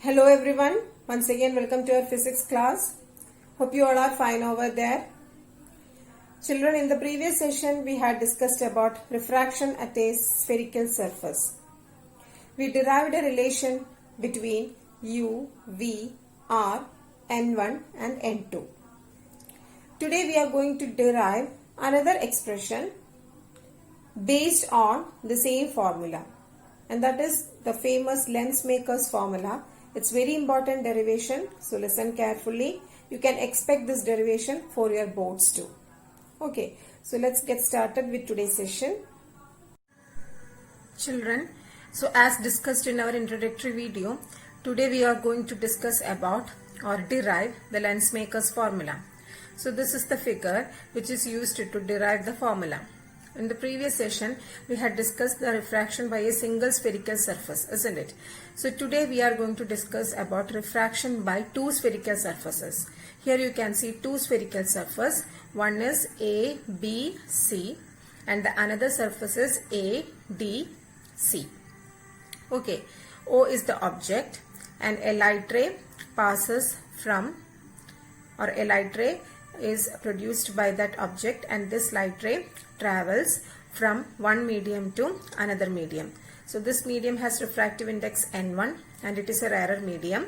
Hello everyone, once again welcome to our physics class. Hope you all are fine over there. Children, in the previous session we had discussed about refraction at a spherical surface. We derived a relation between U, V, R, N1 and N2. Today we are going to derive another expression based on the same formula, and that is the famous Lensmaker's formula. It's very important derivation, so listen carefully. You can expect this derivation for your boards too. Okay, so let's get started with today's session. Children, so as discussed in our introductory video, today we are going to discuss about or derive the Lensmaker's formula. So this is the figure which is used to derive the formula. In the previous session, we had discussed the refraction by a single spherical surface, isn't it? So today we are going to discuss about refraction by two spherical surfaces. Here you can see two spherical surfaces. One is A, B, C, and the another surface is A, D, C. Okay, O is the object, and a light ray passes from, or a light ray is produced by that object, and this light ray travels from one medium to another medium. So this medium has refractive index N1 and it is a rarer medium,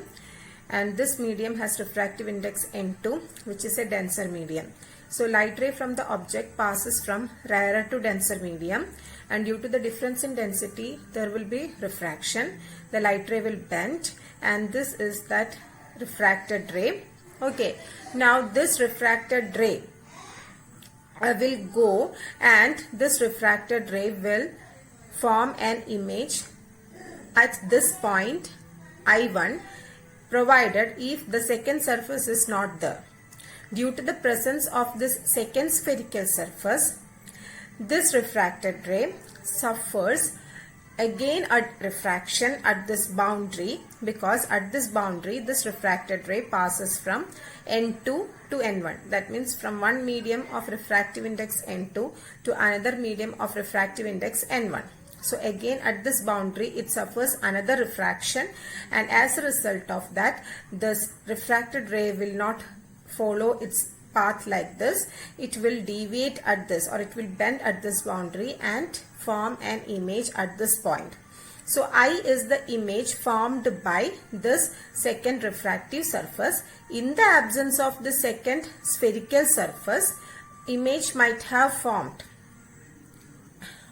and this medium has refractive index N2, which is a denser medium. So light ray from the object passes from rarer to denser medium, and due to the difference in density there will be refraction. The light ray will bend, and this is that refracted ray. Okay, now this refracted ray will go, and this refracted ray will form an image at this point I1, provided if the second surface is not there. Due to the presence of this second spherical surface, this refracted ray suffers again a refraction at this boundary, because at this boundary this refracted ray passes from N2 to N1. That means from one medium of refractive index N2 to another medium of refractive index N1. So again at this boundary it suffers another refraction, and as a result of that, this refracted ray will not follow its path like this. It will deviate at this, or it will bend at this boundary and form an image at this point. So I is the image formed by this second refractive surface. In the absence of the second spherical surface, image might have formed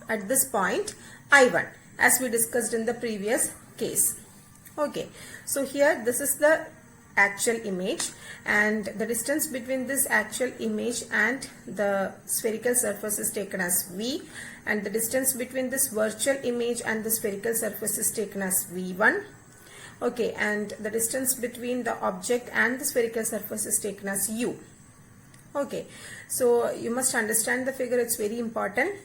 at this point I1, as we discussed in the previous case. Okay, so here this is the actual image, and the distance between this actual image and the spherical surface is taken as V, and the distance between this virtual image and the spherical surface is taken as V1. Okay, and the distance between the object and the spherical surface is taken as U. Okay, so you must understand the figure, it's very important.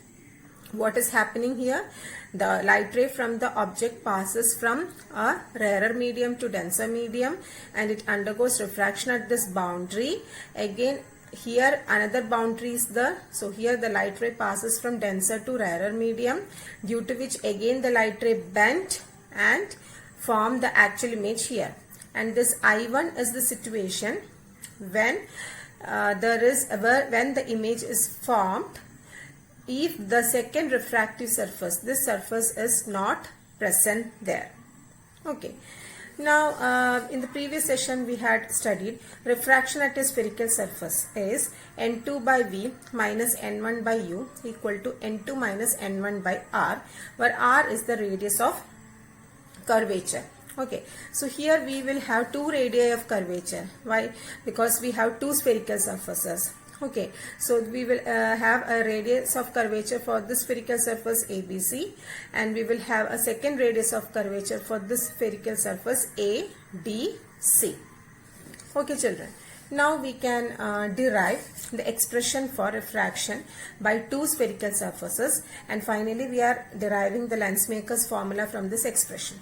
What is happening here? The light ray from the object passes from a rarer medium to denser medium, and it undergoes refraction at this boundary. Again here another boundary is there. So here the light ray passes from denser to rarer medium, due to which again the light ray bent and formed the actual image here. And this I1 is the situation when when the image is formed if the second refractive surface, this surface, is not present there. Okay. Now in the previous session we had studied refraction at a spherical surface is N2 by V minus N1 by U equal to N2 minus N1 by R, where R is the radius of curvature. Okay, so here we will have two radii of curvature. Why? Because we have two spherical surfaces. Okay, so we will have a radius of curvature for this spherical surface ABC, and we will have a second radius of curvature for this spherical surface ADC. Okay children, now we can derive the expression for refraction by two spherical surfaces, and finally we are deriving the Lensmaker's formula from this expression.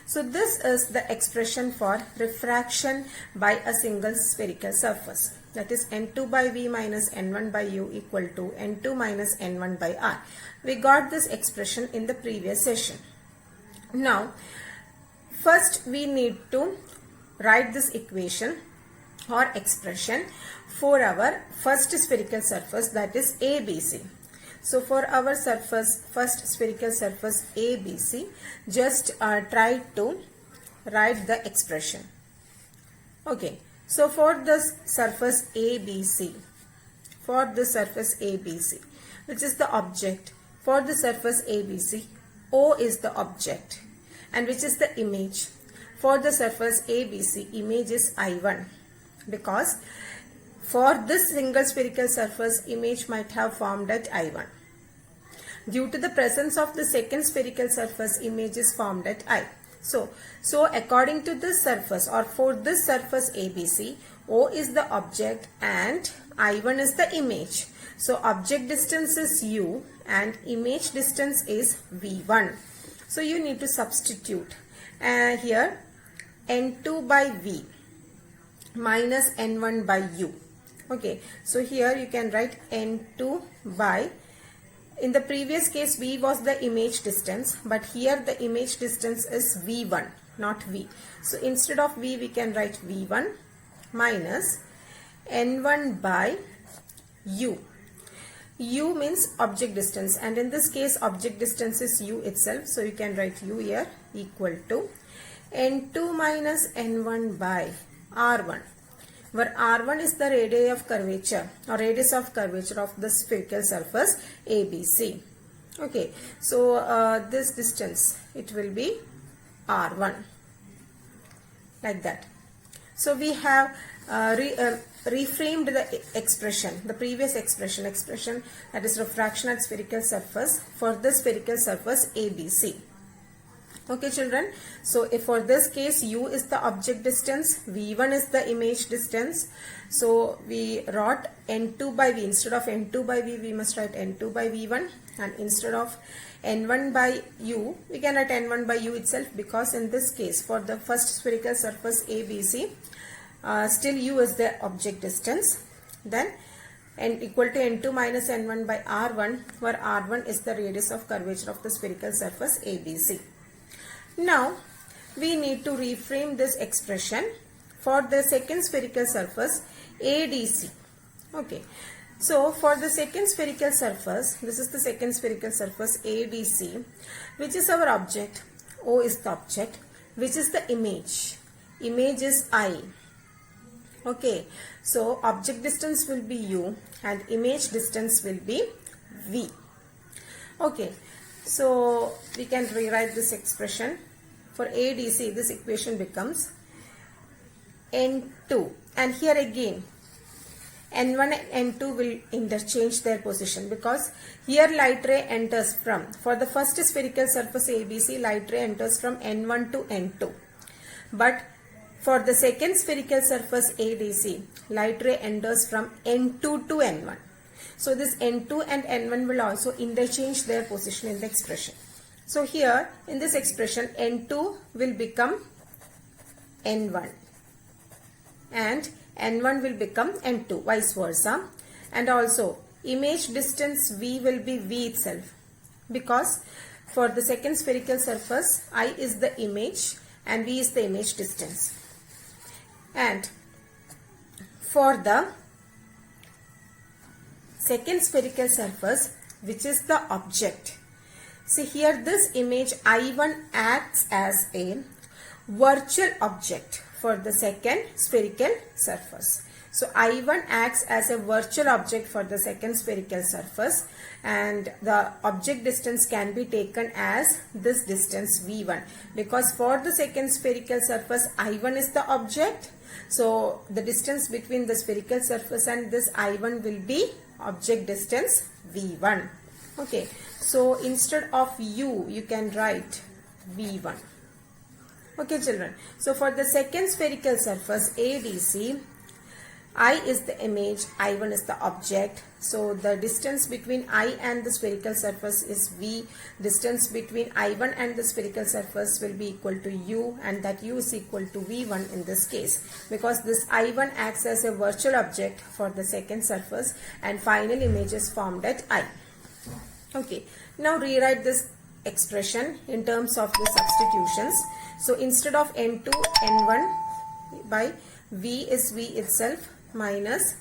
So this is the expression for refraction by a single spherical surface. That is N2 by V minus N1 by U equal to N2 minus N1 by R. We got this expression in the previous session. Now First we need to write this equation or expression for our first spherical surface, that is ABC. So for our first spherical surface ABC, just try to write the expression. Okay, so for this surface ABC, which is the object, for the surface ABC, O is the object, and which is the image. For the surface ABC, image is I1, because for this single spherical surface, image might have formed at I1. Due to the presence of the second spherical surface, image is formed at I. So according to this surface, or for this surface ABC, O is the object and I1 is the image. So object distance is U and image distance is V1. So you need to substitute here N2 by V minus N1 by U. Okay, so here you can write N2 by, in the previous case V was the image distance, but here the image distance is V1, not V. So instead of V we can write V1 minus N1 by U. U means object distance, and in this case object distance is U itself, so you can write U here equal to N2 minus N1 by R1, where R1 is the radius of curvature of the spherical surface ABC. Okay, so this distance, it will be R1, like that. So we have reframed the expression, the previous expression that is refraction at spherical surface for the spherical surface ABC. Okay children, so if for this case U is the object distance, V1 is the image distance, so we wrote N2 by V. Instead of N2 by V we must write N2 by V1, and instead of N1 by U we can write N1 by U itself, because in this case for the first spherical surface ABC, still U is the object distance. Then N equal to N2 minus N1 by R1, where R1 is the radius of curvature of the spherical surface ABC. Now we need to reframe this expression for the second spherical surface ADC. Okay, so for the second spherical surface, this is the second spherical surface ADC, which is our object. O is the object, which is the image. Image is I. Okay, so object distance will be U and image distance will be V. Okay, so we can rewrite this expression. For ADC, this equation becomes N2, and here again N1 and N2 will interchange their position, because here light ray enters from, for the first spherical surface ABC, light ray enters from N1 to N2, but for the second spherical surface ADC, light ray enters from N2 to N1. So this N2 and N1 will also interchange their position in the expression. So here in this expression N2 will become N1 and N1 will become N2, vice versa, and also image distance V will be V itself, because for the second spherical surface I is the image and V is the image distance. And for the second spherical surface, which is the object, see here this image I1 acts as a virtual object for the second spherical surface. So I1 acts as a virtual object for the second spherical surface, and the object distance can be taken as this distance V1, because for the second spherical surface I1 is the object. So the distance between the spherical surface and this I1 will be object distance V1. Okay, so instead of U you can write V1. Okay children, so for the second spherical surface ADC, I is the image, I1 is the object. So the distance between I and the spherical surface is V. Distance between I1 and the spherical surface will be equal to U, and that U is equal to V1 in this case, because this I1 acts as a virtual object for the second surface and final image is formed at I. Okay, now rewrite this expression in terms of the substitutions. So instead of n2, n1 by v is v itself minus,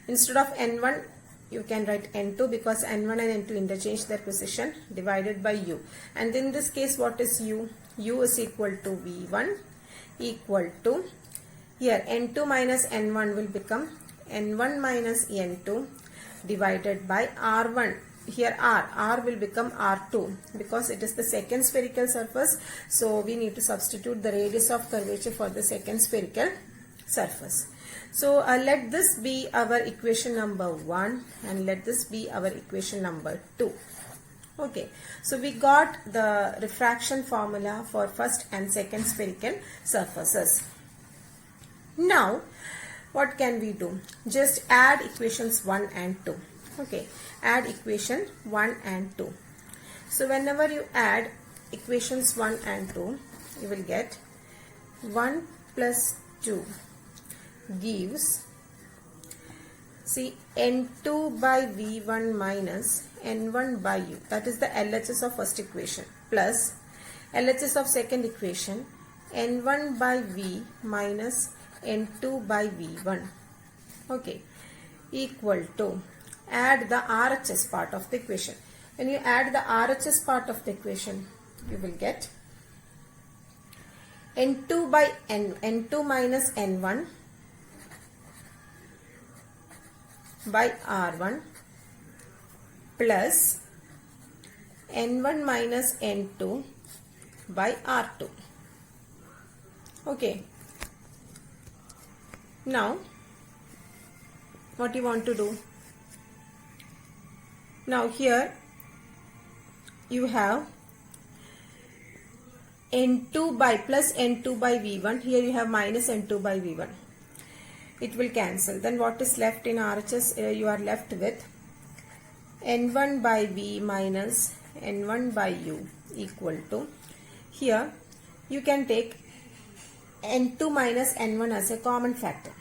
instead of n1 you can write n2 because n1 and n2 interchange their position, divided by u. And in this case, what is u? U is equal to v1 equal to, here n2 minus n1 will become n1 minus n2 divided by r1. Here r will become r2 because it is the second spherical surface. So we need to substitute the radius of curvature for the second spherical surface. So let this be our equation number 1 and let this be our equation number 2. Okay, so we got the refraction formula for first and second spherical surfaces. Now what can we do? Just add equations 1 and 2. Okay, add equation 1 and 2. So whenever you add equations 1 and 2, you will get 1 plus 2 gives, see, n2 by v1 minus n1 by u, that is the LHS of first equation, plus LHS of second equation, n1 by v minus n2 by v1, okay, equal to, add the RHS part of the equation. When you add the RHS part of the equation, you will get n2 by n2 minus n1 by r1 plus n1 minus n2 by r2. Okay. Now, what you want to do? Now here you have n2 by plus n2 by v1. Here you have minus n2 by v1. It will cancel. Then what is left in RHS? You are left with n1 by v minus n1 by u equal to, here you can take n2 minus n1 as a common factor.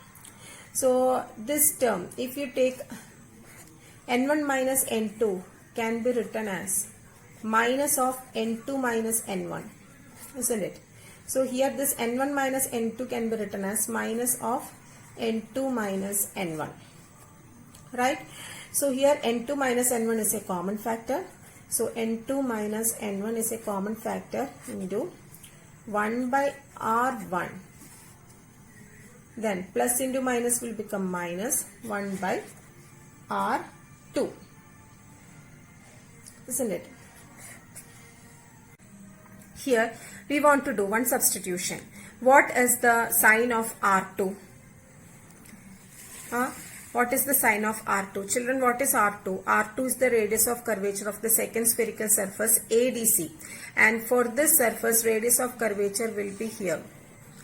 So this term, if you take n1 minus n2, can be written as minus of n2 minus n1, isn't it? So here this n1 minus n2 can be written as minus of n2 minus n1, right? So here n2 minus n1 is a common factor. So n2 minus n1 is a common factor into 1 by r1. Then plus into minus will become minus 1 by r2, isn't it? Here we want to do one substitution. What is the sign of r2? What is the sign of r2? Children, what is r2? r2 is the radius of curvature of the second spherical surface ADC, and for this surface radius of curvature will be here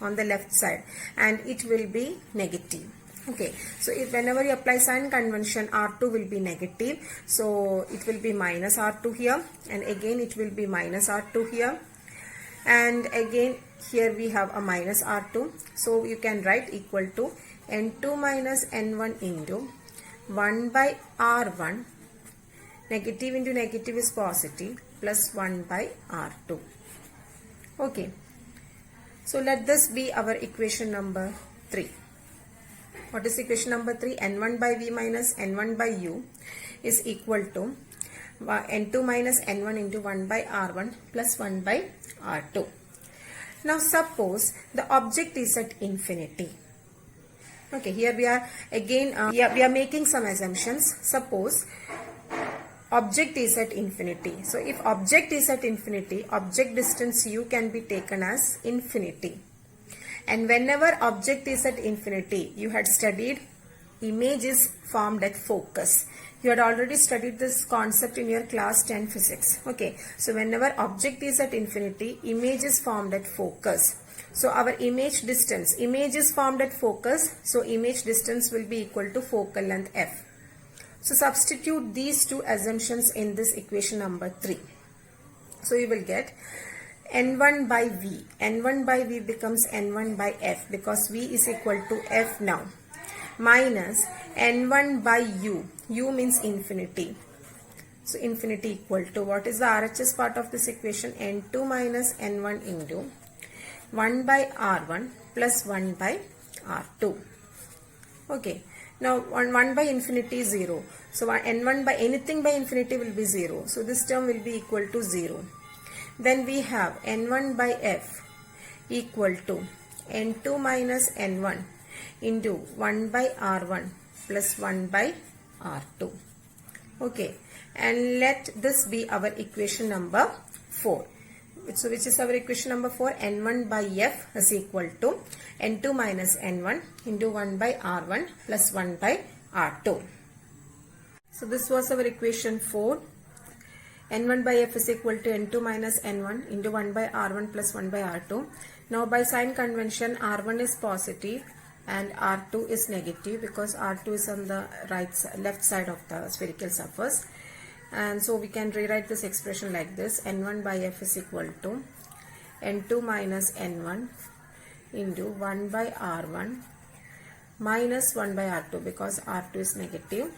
on the left side and it will be negative. Okay, so if whenever you apply sign convention, r2 will be negative, so it will be minus r2 here, and again it will be minus r2 here, and again here we have a minus r2. So you can write equal to n2 minus n1 into 1 by r1, negative into negative is positive, plus 1 by r2. Okay, so let this be our equation number 3. What is equation number 3? n1 by v minus n1 by u is equal to n2 minus n1 into 1 by r1 plus 1 by r2. Now suppose the object is at infinity. Okay, here we are again, we are making some assumptions. Suppose object is at infinity. So if object is at infinity, object distance u can be taken as infinity. And whenever object is at infinity, you had studied image is formed at focus. You had already studied this concept in your class 10 physics. Okay, so whenever object is at infinity, image is formed at focus. So our image is formed at focus, so image distance will be equal to focal length f. So substitute these two assumptions in this equation number 3. So you will get n1 by v. n1 by v becomes n1 by f because v is equal to f now, minus n1 by u. U means infinity. So infinity equal to, what is the RHS part of this equation? n2 minus n1 into 1 by R1 plus 1 by R2. Okay. Now 1 by infinity is 0. So n1 by anything by infinity will be 0. So this term will be equal to 0. Then we have n1 by f equal to n2 minus n1 into 1 by r1 plus 1 by r2. Okay. And let this be our equation number 4. So which is our equation number 4? n1 by f is equal to n2 minus n1 into 1 by r1 plus 1 by r2. So this was our equation 4. n1 by f is equal to n2 minus n1 into 1 by r1 plus 1 by r2. Now by sign convention, r1 is positive and r2 is negative because r2 is on the left side of the spherical surface. And so we can rewrite this expression like this: n1 by f is equal to n2 minus n1 into 1 by r1 minus 1 by r2 because r2 is negative.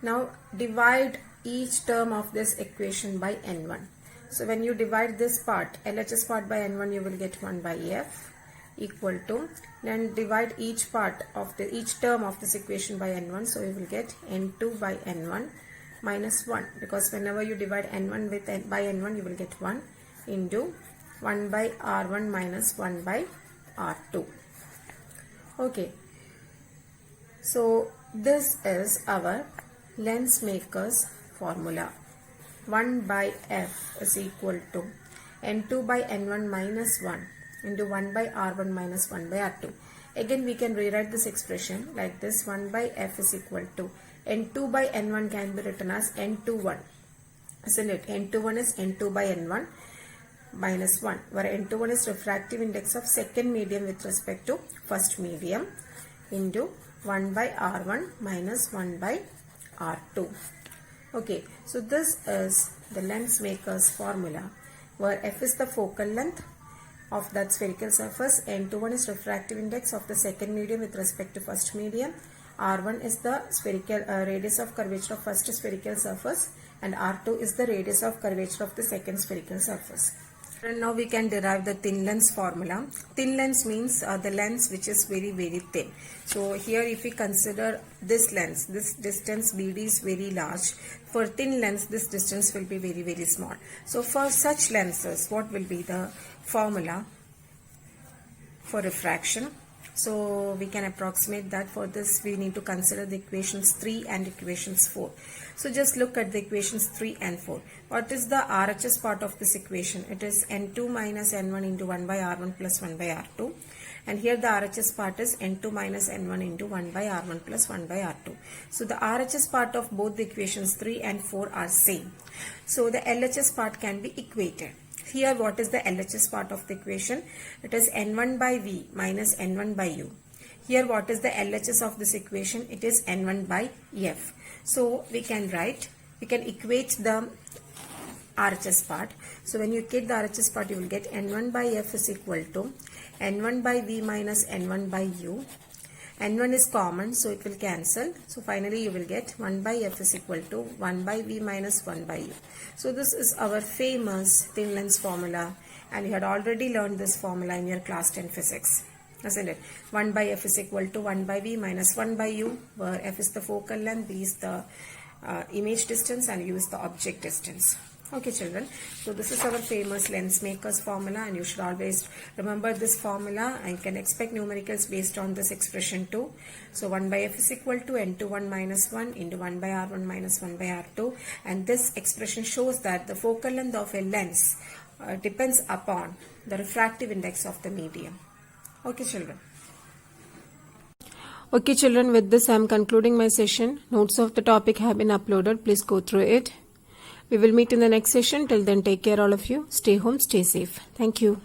Now divide each term of this equation by n1. So when you divide this part, LHS part by n1, you will get 1 by f equal to, then divide each term of this equation by n1, so you will get n2 by n1 minus 1, because whenever you divide n1 by n1, you will get 1 into 1 by r1 minus 1 by r2. Okay, so this is our Lensmaker's formula. 1 by f is equal to n2 by n1 minus 1 into 1 by r1 minus 1 by r2. Again we can rewrite this expression like this: 1 by f is equal to n2 by n1 can be written as n21, isn't it? n21 is n2 by n1 minus 1, where n21 is refractive index of second medium with respect to first medium, into 1 by r1 minus 1 by r2. Okay, so this is the Lensmaker's formula, where f is the focal length of that spherical surface, n21 is refractive index of the second medium with respect to first medium, r1 is the spherical radius of curvature of first spherical surface, and r2 is the radius of curvature of the second spherical surface. And now we can derive the thin lens formula. Thin lens means the lens which is very thin. So here if we consider this lens, this distance BD is very large. For thin lens, this distance will be very small. So for such lenses, what will be the formula for refraction? So we can approximate that. For this we need to consider the equations 3 and equations 4. So just look at the equations 3 and 4. What is the RHS part of this equation? It is n2 minus n1 into 1 by r1 plus 1 by r2. And here the RHS part is n2 minus n1 into 1 by r1 plus 1 by r2. So the RHS part of both the equations 3 and 4 are same. So the LHS part can be equated. Here what is the LHS part of the equation? It is n1 by v minus n1 by u. Here what is the LHS of this equation? It is n1 by f. So we can equate the RHS part. So when you equate the RHS part, you will get n1 by f is equal to n1 by v minus n1 by u. n1 is common, so it will cancel. So finally you will get 1 by f is equal to 1 by v minus 1 by u. So this is our famous thin lens formula, and you had already learned this formula in your class 10 physics, isn't it? 1 by f is equal to 1 by v minus 1 by u, where f is the focal length, v is the image distance, and u is the object distance. Okay children, so this is our famous Lensmaker's formula, and you should always remember this formula, and you can expect numericals based on this expression too. So 1 by f is equal to n21 minus 1 into 1 by r1 minus 1 by r2, and this expression shows that the focal length of a lens depends upon the refractive index of the medium. Okay children. Okay children, with this I am concluding my session. Notes of the topic have been uploaded. Please go through it. We will meet in the next session. Till then, take care all of you. Stay home, stay safe. Thank you.